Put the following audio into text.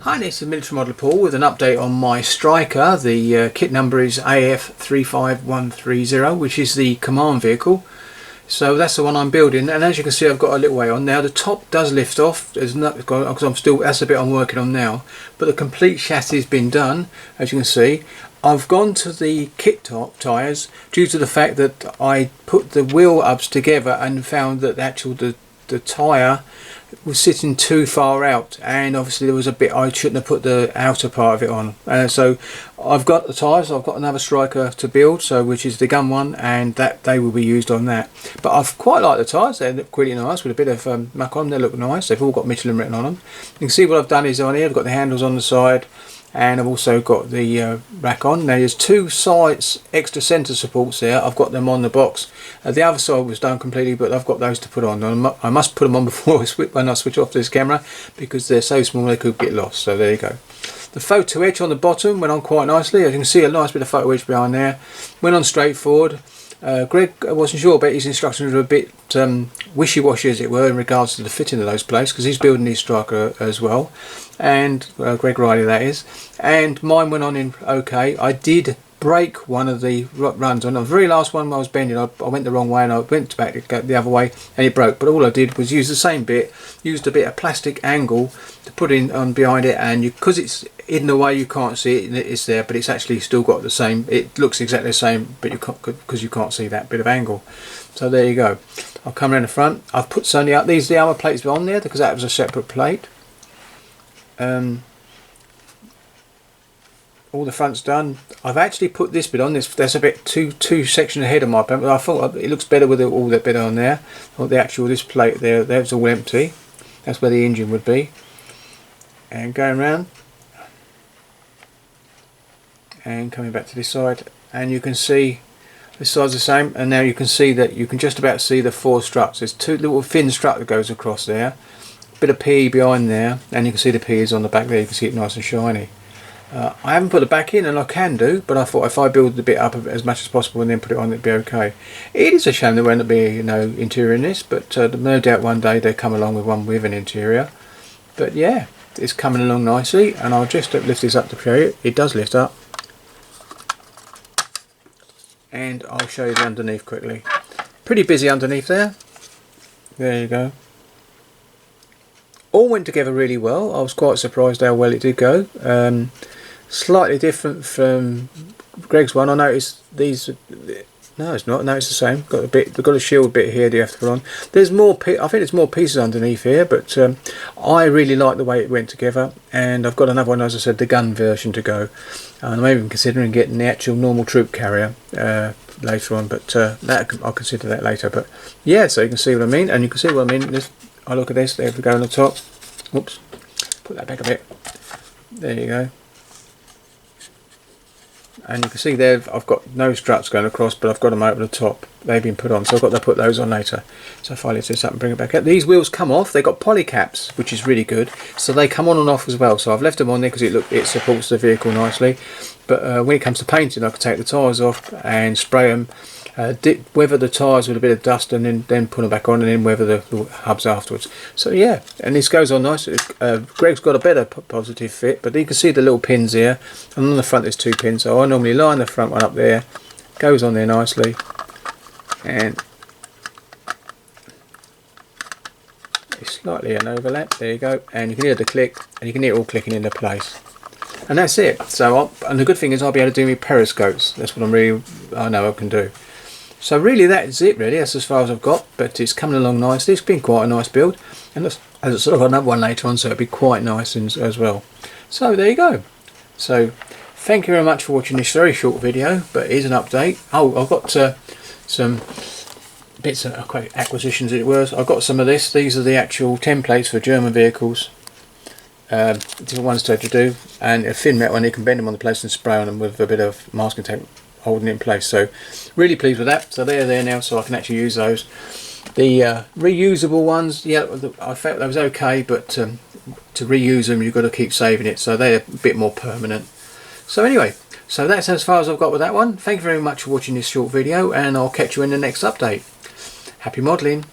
Hi, this is Military Modeller Paul with an update on my Stryker. The kit number is AF35130, which is the command vehicle. So that's the one I'm building, and as you can see I've got a little way on. Now the top does lift off, there's not, because that's the bit I'm working on now, but the complete chassis has been done, as you can see. I've gone to the kit top tyres due to the fact that I put the wheel hubs together and found that the tyre was sitting too far out, and obviously there was a bit I shouldn't have put the outer part of it on. So I've got the tyres. I've got another Stryker to build, which is the gun one, and that they will be used on that. But I've quite like the tyres. They look pretty nice with a bit of muck on them. They look nice. They've all got Michelin written on them. You can see what I've done is on here I've got the handles on the side, and I've also got the rack on. Now there's two sides extra centre supports there. I've got them on the box. The other side was done completely, but I've got those to put on. I must put them on before when I switch off this camera, because they're so small they could get lost. So there you go. The photo etch on the bottom went on quite nicely. As you can see, a nice bit of photo etch behind there. Went on straightforward. Greg wasn't sure, but his instructions were a bit wishy-washy, as it were, in regards to the fitting of those plates, because he's building his Stryker as well, and Greg Riley that is, and mine went on in okay. I did break one of the runs on the very last one. When I was bending, I went the wrong way and I went back to go the other way and it broke, but all I did was use the same bit, used a bit of plastic angle to put in on behind it, and because it's hidden away you can't see it, it's there, but it's actually still got the same, it looks exactly the same, but you can't, because you can't see that bit of angle. So there you go. I'll come around the front. I've put Sony up, these the armour plates on there because that was a separate plate. All the front's done. I've actually put this bit on. There's a bit two sections ahead of my pen, but I thought it looks better with all that bit on there. This plate there's all empty. That's where the engine would be. And going round and coming back to this side, and you can see this side's the same. And now you can see that you can just about see the four struts. There's two little thin strut that goes across there. A bit of PE behind there, and you can see the PE is on the back there. You can see it nice and shiny. I haven't put the back in, and I can do, but I thought if I build the bit up as much as possible and then put it on, it'd be okay. It is a shame there won't be interior in this, but no doubt one day they come along with one with an interior. But yeah, it's coming along nicely, and I'll just lift this up to show you. It does lift up, and I'll show you the underneath quickly. Pretty busy underneath there. There you go. All went together really well. I was quite surprised how well it did go. Slightly different from Greg's one. I noticed these. No, it's not. No, it's the same. They've got a shield bit here that you have to put on. There's more. I think there's more pieces underneath here, but I really like the way it went together. And I've got another one, as I said, the gun version to go. And I'm even considering getting the actual normal troop carrier later on, but I'll consider that later. But yeah, so you can see what I mean, and you can see what I mean. I look at this. There we go on the top. Whoops. Put that back a bit. There you go. And you can see there I've got no struts going across, but I've got them over the top. They've been put on, so I've got to put those on later. So if I lift this up and bring it back up, these wheels come off. They've got poly caps, which is really good. So they come on and off as well. So I've left them on there because it supports the vehicle nicely. But when it comes to painting, I can take the tyres off and spray them, weather the tyres with a bit of dust, and then put them back on, and then weather the hubs afterwards. So yeah, and this goes on nice. Greg's got a better positive fit, but you can see the little pins here, and on the front there's two pins. So I normally line the front one up there, goes on there nicely, and it's slightly an overlap. There you go, and you can hear the click, and you can hear it all clicking into place. And that's it. So and the good thing is I'll be able to do my periscopes. That's what I know I can do. So really that's it really. That's as far as I've got, but it's coming along nicely. It's been quite a nice build, and as I sort of got another one later on, so it'll be quite nice as well. So there you go. So thank you very much for watching this very short video, but here's an update. Oh, I've got some bits of acquisitions, as it were. I've got some of this. These are the actual templates for German vehicles. Different ones to do, and a thin metal one, you can bend them on the place and spray on them with a bit of masking tape holding it in place. So really pleased with that. So they're there now, so I can actually use those. The reusable ones, yeah, I felt that was okay, but to reuse them you've got to keep saving it, so they're a bit more permanent. So anyway, so that's as far as I've got with that one. Thank you very much for watching this short video, and I'll catch you in the next update. Happy modelling.